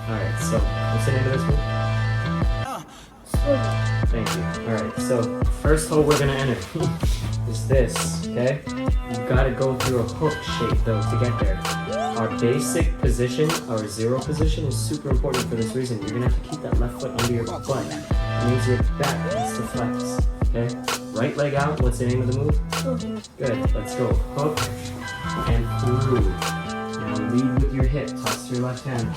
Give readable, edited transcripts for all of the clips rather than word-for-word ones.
Alright, so what's the name of this move? Swivel. Thank you. Alright, so first hole we're gonna enter is this, okay? You gotta go through a hook shape though to get there. Our basic position, our zero position, is super important for this reason. You're gonna have to keep that left foot under your butt. It means your back has to flex, okay? Right leg out, what's the name of the move? Swivel. Good, let's go. Hook and through. Now lead with your hip, toss to your left hand.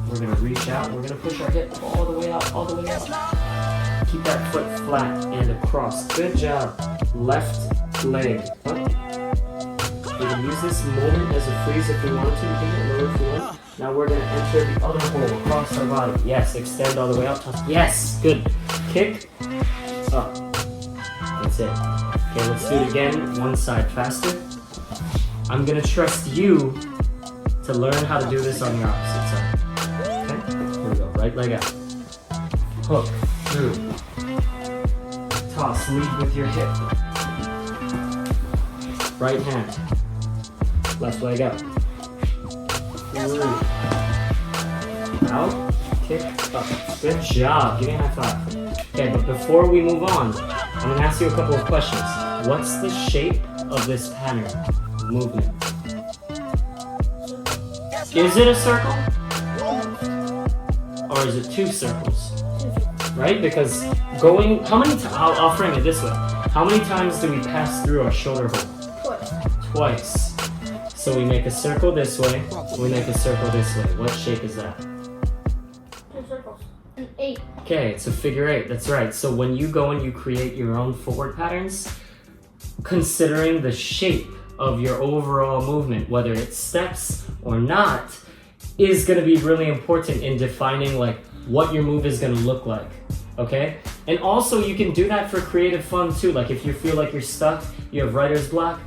We're gonna reach out, we're gonna push our hip all the way out, all the way out. Keep that foot flat and across. Good job. Left leg up. We can use this moment as a freeze if we want to. We can get lower if we want. Now we're gonna enter the other hole across our body. Yes, extend all the way out. Toss. Yes, good. Kick, up. That's it. Okay, let's do it again. One side faster. I'm gonna trust you to learn how to do this on the opposite side. Okay, here we go. Right leg out. Hook, through. Toss, lead with your hip. Right hand. Left leg out. Through. Out. Kick, up. Good job. Give me a high five. Okay, but before we move on, I'm gonna ask you a couple of questions. What's the shape of this pattern movement? Is it a circle? Or is it two circles? Right? Because going, how many times, I'll frame it this way. How many times do we pass through our shoulder hole? Twice. So we make a circle this way, we make a circle this way. What shape is that? 2 circles. An 8. Okay, it's a figure 8, that's right. So when you go and you create your own footwork patterns, considering the shape of your overall movement, whether it's steps or not, is gonna be really important in defining like what your move is gonna look like, okay? And also you can do that for creative fun too. Like if you feel like you're stuck, you have writer's block,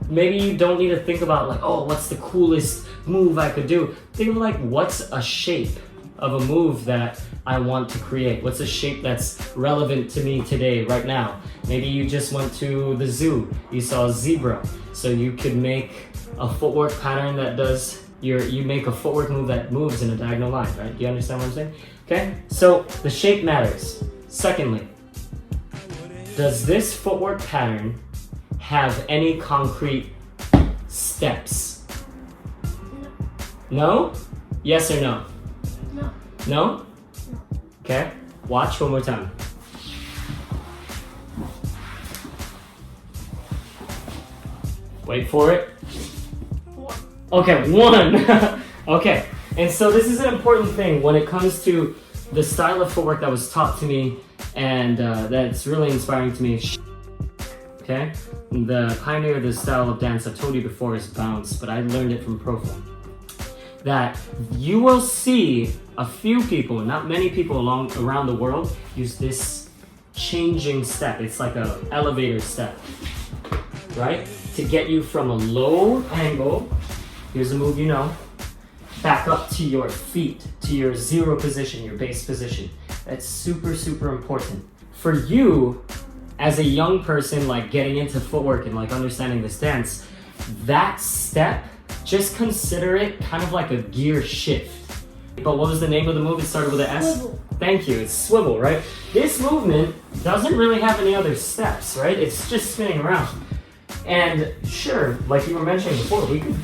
maybe you don't need to think about like, oh, what's the coolest move I could do? Think of like, what's a shape of a move that I want to create? What's a shape that's relevant to me today, right now? Maybe you just went to the zoo, you saw a zebra, so you could make a footwork pattern that does you make a footwork move that moves in a diagonal line, right? Do you understand what I'm saying? Okay, so the shape matters. Secondly, does this footwork pattern have any concrete steps? No? Yes or no? No. No? Okay, watch one more time. Wait for it. Okay, 1. Okay, and so this is an important thing when it comes to the style of footwork that was taught to me and that's really inspiring to me. Okay, the pioneer of this style of dance, I've told you before, is bounce, but I learned it from Profo. That you will see a few people, not many people around the world, use this changing step. It's like an elevator step, right? To get you from a low angle, here's a move you know, back up to your feet, to your zero position, your base position. That's super, super important. For you, as a young person, like getting into footwork and like understanding this dance, that step, just consider it kind of like a gear shift. But what was the name of the move? It started with an S? Swivel. Thank you, it's swivel, right? This movement doesn't really have any other steps, right? It's just spinning around. And sure, like you were mentioning before, we could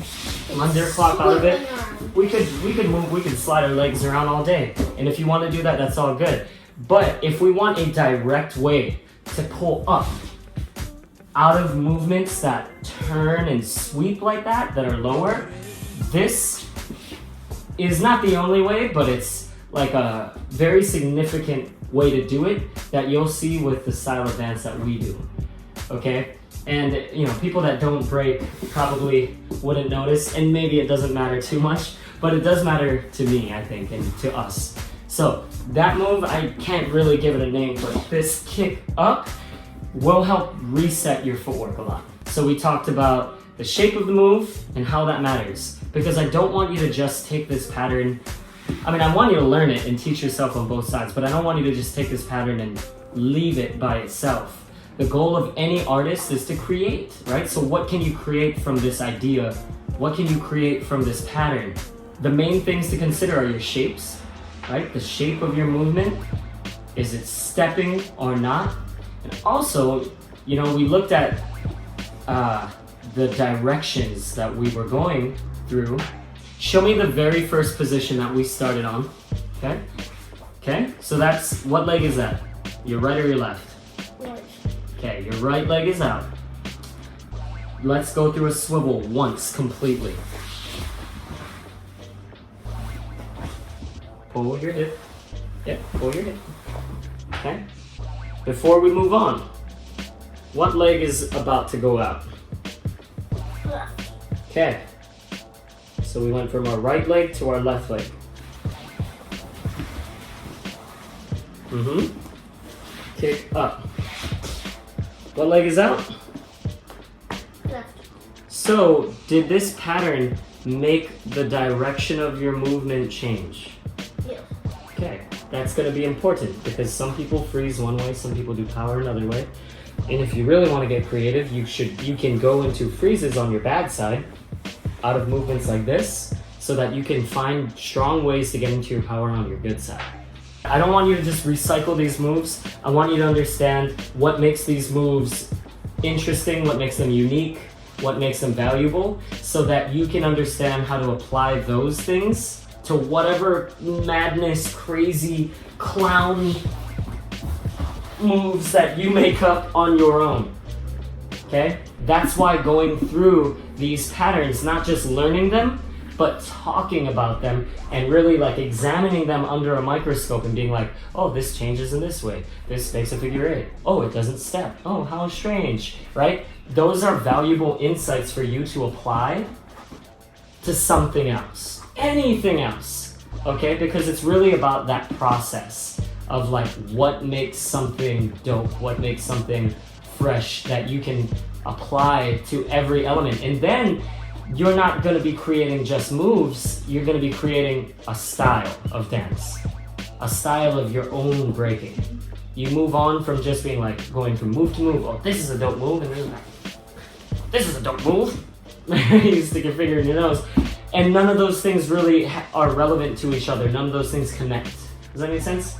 underclock out of it. We could move, we could slide our legs around all day. And if you want to do that, that's all good. But if we want a direct way to pull up out of movements that turn and sweep like that are lower, this is not the only way, but it's like a very significant way to do it that you'll see with the style of dance that we do, okay? And you know, people that don't break probably wouldn't notice, and maybe it doesn't matter too much, but it does matter to me, I think, and to us. So that move, I can't really give it a name, but this kick up will help reset your footwork a lot. So we talked about the shape of the move and how that matters, because I don't want you to just take this pattern. I mean, I want you to learn it and teach yourself on both sides, but I don't want you to just take this pattern and leave it by itself. The goal of any artist is to create, right? So what can you create from this idea? What can you create from this pattern? The main things to consider are your shapes, right? The shape of your movement. Is it stepping or not? And also, you know, we looked at the directions that we were going through. Show me the very first position that we started on. Okay? Okay? So that's, what leg is that? Your right or your left? Right. Okay, your right leg is out. Let's go through a swivel once completely. Pull your hip. Yep, pull your hip. Okay? Before we move on, what leg is about to go out? Left. Okay. So we went from our right leg to our left leg. Kick up. What leg is out? Left. So, did this pattern make the direction of your movement change? Yes. Okay, that's going to be important because some people freeze one way, some people do power another way. And if you really want to get creative, you can go into freezes on your bad side out of movements like this so that you can find strong ways to get into your power on your good side. I don't want you to just recycle these moves. I want you to understand what makes these moves interesting, what makes them unique, what makes them valuable, so that you can understand how to apply those things to whatever madness, crazy, clown moves that you make up on your own. Okay? That's why going through these patterns, not just learning them, but talking about them and really like examining them under a microscope and being like, oh, this changes in this way. This makes a figure eight. Oh, it doesn't step. Oh, how strange, right? Those are valuable insights for you to apply to something else, anything else, okay? Because it's really about that process of like what makes something dope, what makes something fresh that you can apply to every element. And then you're not going to be creating just moves, you're going to be creating a style of dance, a style of your own breaking. You move on from just being like going from move to move. Oh, this is a dope move, and then this is a dope move. You stick your finger in your nose. And none of those things really are relevant to each other. None of those things connect. Does that make sense?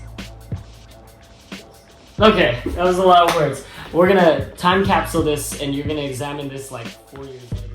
Okay, that was a lot of words. We're going to time capsule this, and you're going to examine this like 4 years later.